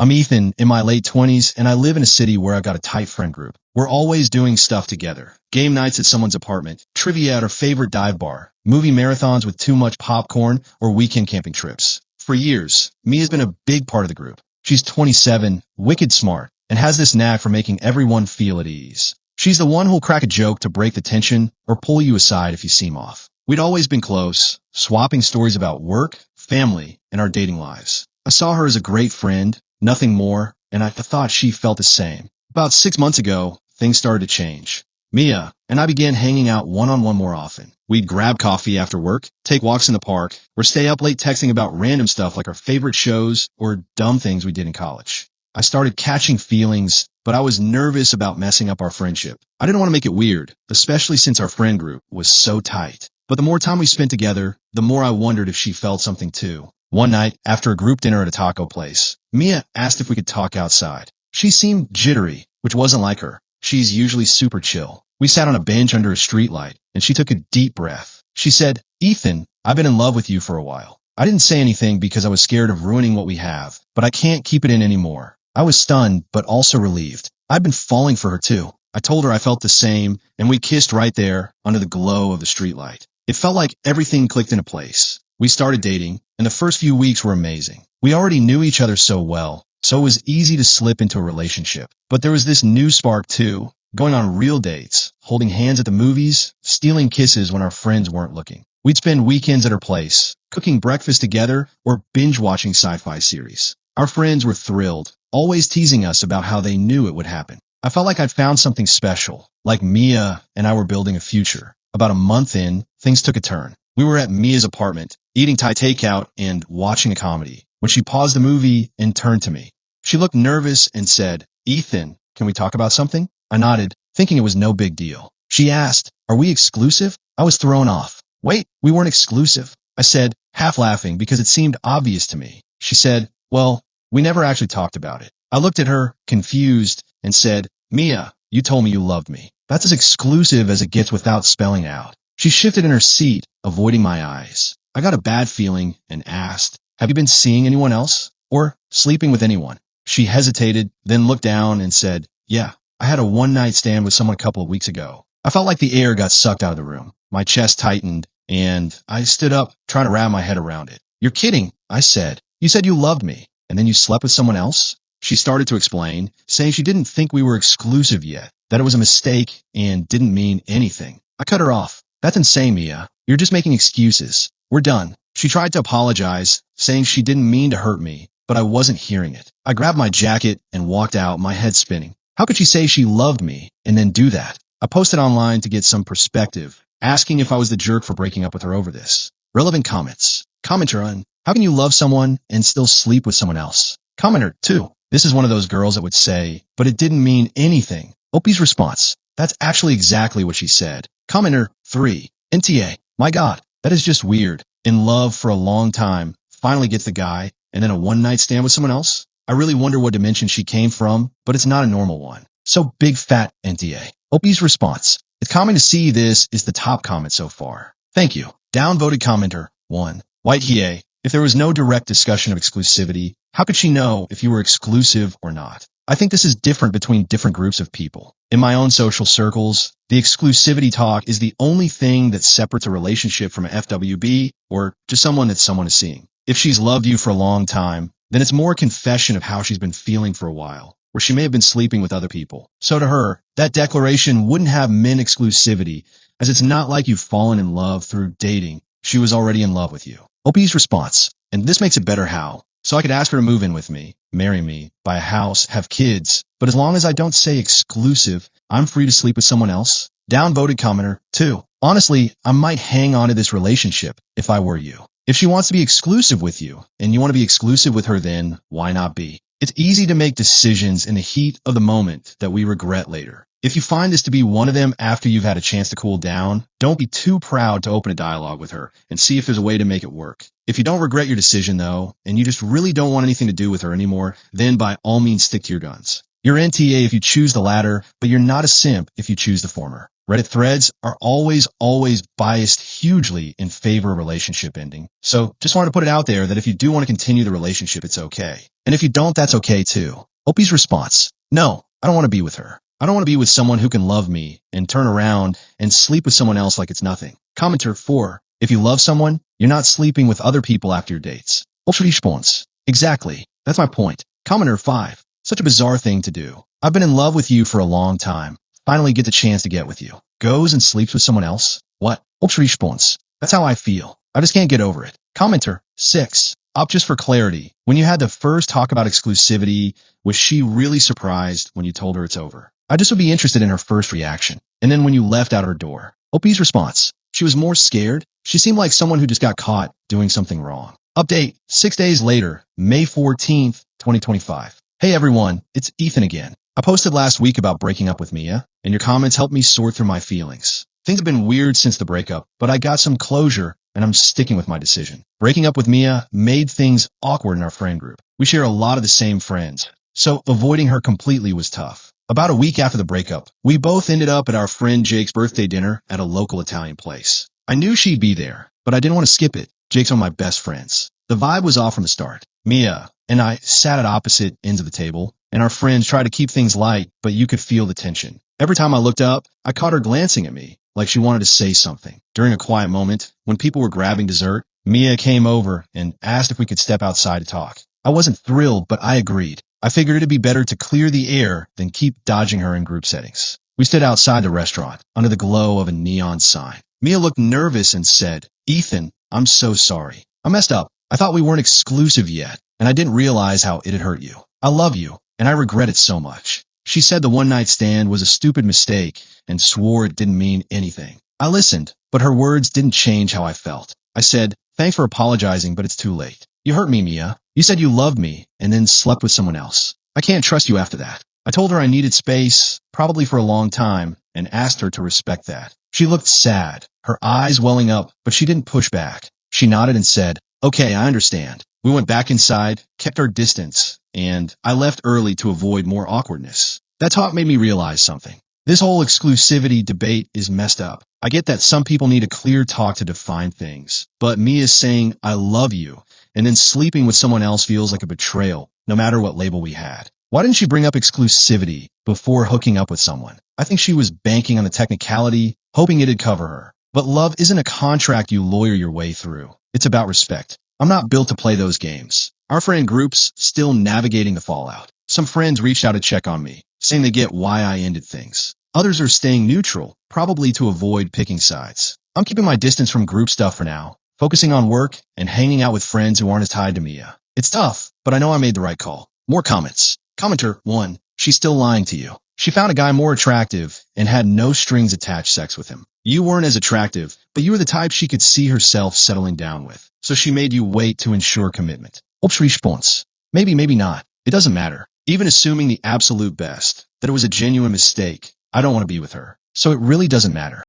I'm Ethan, in my late 20s, and I live in a city where I've got a tight friend group. We're always doing stuff together. Game nights at someone's apartment, trivia at our favorite dive bar, movie marathons with too much popcorn, or weekend camping trips. For years, Mia's been a big part of the group. She's 27, wicked smart, and has this knack for making everyone feel at ease. She's the one who'll crack a joke to break the tension or pull you aside if you seem off. We'd always been close, swapping stories about work, family, and our dating lives. I saw her as a great friend, nothing more, and I thought she felt the same. About 6 months ago, things started to change. Mia and I began hanging out one-on-one more often. We'd grab coffee after work, take walks in the park, or stay up late texting about random stuff like our favorite shows or dumb things we did in college. I started catching feelings, but I was nervous about messing up our friendship. I didn't want to make it weird, especially since our friend group was so tight. But the more time we spent together, the more I wondered if she felt something too. One night, after a group dinner at a taco place, Mia asked if we could talk outside. She seemed jittery, which wasn't like her. She's usually super chill. We sat on a bench under a streetlight, and she took a deep breath. She said, "Ethan, I've been in love with you for a while." I didn't say anything because I was scared of ruining what we have, but I can't keep it in anymore. I was stunned, but also relieved. I'd been falling for her too. I told her I felt the same, and we kissed right there under the glow of the streetlight. It felt like everything clicked into place. We started dating, and the first few weeks were amazing. We already knew each other so well, so it was easy to slip into a relationship. But there was this new spark too, going on real dates, holding hands at the movies, stealing kisses when our friends weren't looking. We'd spend weekends at her place, cooking breakfast together or binge-watching sci-fi series. Our friends were thrilled, always teasing us about how they knew it would happen. I felt like I'd found something special, like Mia and I were building a future. About a month in, things took a turn. We were at Mia's apartment, eating Thai takeout and watching a comedy, when she paused the movie and turned to me. She looked nervous and said, "Ethan, can we talk about something?" I nodded, thinking it was no big deal. She asked, "Are we exclusive?" I was thrown off. "Wait, we weren't exclusive," I said, half laughing because it seemed obvious to me. She said, "Well, we never actually talked about it." I looked at her, confused, and said, "Mia, you told me you loved me. That's as exclusive as it gets without spelling out." She shifted in her seat, avoiding my eyes. I got a bad feeling and asked, "Have you been seeing anyone else? Or sleeping with anyone?" She hesitated, then looked down and said, "Yeah, I had a one-night stand with someone a couple of weeks ago." I felt like the air got sucked out of the room. My chest tightened, and I stood up, trying to wrap my head around it. "You're kidding," I said. "You said you loved me, and then you slept with someone else?" She started to explain, saying she didn't think we were exclusive yet, that it was a mistake and didn't mean anything. I cut her off. "That's insane, Mia. You're just making excuses. We're done." She tried to apologize, saying she didn't mean to hurt me, but I wasn't hearing it. I grabbed my jacket and walked out, my head spinning. How could she say she loved me and then do that? I posted online to get some perspective, asking if I was the jerk for breaking up with her over this. Relevant comments. Commenter on, "How can you love someone and still sleep with someone else?" Commenter 2. "This is one of those girls that would say, but it didn't mean anything." Opie's response. "That's actually exactly what she said." Commenter 3. "NTA. My God, that is just weird. In love for a long time, finally gets the guy, and then a one-night stand with someone else? I really wonder what dimension she came from, but it's not a normal one. So big fat NTA." Opie's response. "It's common to see this is the top comment so far. Thank you." Downvoted commenter 1. White Hie. "If there was no direct discussion of exclusivity, how could she know if you were exclusive or not? I think this is different between different groups of people. In my own social circles, the exclusivity talk is the only thing that separates a relationship from a FWB or just someone that someone is seeing. If she's loved you for a long time, then it's more a confession of how she's been feeling for a while, where she may have been sleeping with other people. So to her, that declaration wouldn't have meant exclusivity, as it's not like you've fallen in love through dating. She was already in love with you." Opie's response. "And this makes it better how? So I could ask her to move in with me, marry me, buy a house, have kids, but as long as I don't say exclusive, I'm free to sleep with someone else?" Downvoted commenter 2. "Honestly, I might hang on to this relationship if I were you. If she wants to be exclusive with you, and you want to be exclusive with her, then why not be? It's easy to make decisions in the heat of the moment that we regret later. If you find this to be one of them after you've had a chance to cool down, don't be too proud to open a dialogue with her and see if there's a way to make it work. If you don't regret your decision, though, and you just really don't want anything to do with her anymore, then by all means stick to your guns. You're NTA if you choose the latter, but you're not a simp if you choose the former. Reddit threads are always biased hugely in favor of relationship ending. So just wanted to put it out there that if you do want to continue the relationship, it's okay. And if you don't, that's okay too. Opie's response: no, I don't want to be with her. I don't want to be with someone who can love me and turn around and sleep with someone else like it's nothing. Commenter 4: if you love someone, you're not sleeping with other people after your dates. Opie's response: exactly. That's my point. Commenter 5: such a bizarre thing to do. I've been in love with you for a long time. Finally get the chance to get with you. Goes and sleeps with someone else? What? Opie's response: that's how I feel. I just can't get over it. Commenter 6: up just for clarity. When you had the first talk about exclusivity, was she really surprised when you told her it's over? I just would be interested in her first reaction. And then when you left out her door. Opie's response: she was more scared. She seemed like someone who just got caught doing something wrong. Update 6 days later, May 14th, 2025. Hey everyone, it's Ethan again. I posted last week about breaking up with Mia, and your comments helped me sort through my feelings. Things have been weird since the breakup, but I got some closure, and I'm sticking with my decision. Breaking up with Mia made things awkward in our friend group. We share a lot of the same friends, so avoiding her completely was tough. About a week after the breakup, we both ended up at our friend Jake's birthday dinner at a local Italian place. I knew she'd be there, but I didn't want to skip it. Jake's one of my best friends. The vibe was off from the start. Mia and I sat at opposite ends of the table, and our friends tried to keep things light, but you could feel the tension. Every time I looked up, I caught her glancing at me, like she wanted to say something. During a quiet moment, when people were grabbing dessert, Mia came over and asked if we could step outside to talk. I wasn't thrilled, but I agreed. I figured it'd be better to clear the air than keep dodging her in group settings. We stood outside the restaurant, under the glow of a neon sign. Mia looked nervous and said, "Ethan, I'm so sorry. I messed up. I thought we weren't exclusive yet, and I didn't realize how it had hurt you. I love you, and I regret it so much." She said the one-night stand was a stupid mistake and swore it didn't mean anything. I listened, but her words didn't change how I felt. I said, "Thanks for apologizing, but it's too late. You hurt me, Mia. You said you loved me and then slept with someone else. I can't trust you after that." I told her I needed space, probably for a long time, and asked her to respect that. She looked sad, her eyes welling up, but she didn't push back. She nodded and said, "Okay, I understand." We went back inside, kept our distance, and I left early to avoid more awkwardness. That talk made me realize something. This whole exclusivity debate is messed up. I get that some people need a clear talk to define things, but me is saying "I love you," and then sleeping with someone else feels like a betrayal, no matter what label we had. Why didn't she bring up exclusivity before hooking up with someone? I think she was banking on the technicality, hoping it'd cover her. But love isn't a contract you lawyer your way through. It's about respect. I'm not built to play those games. Our friend group's still navigating the fallout. Some friends reached out to check on me, saying they get why I ended things. Others are staying neutral, probably to avoid picking sides. I'm keeping my distance from group stuff for now, focusing on work and hanging out with friends who aren't as tied to Mia. It's tough, but I know I made the right call. More comments. Commenter 1: she's still lying to you. She found a guy more attractive and had no strings attached sex with him. You weren't as attractive, but you were the type she could see herself settling down with. So she made you wait to ensure commitment. Opie's response: maybe, maybe not. It doesn't matter. Even assuming the absolute best, that it was a genuine mistake, I don't want to be with her. So it really doesn't matter.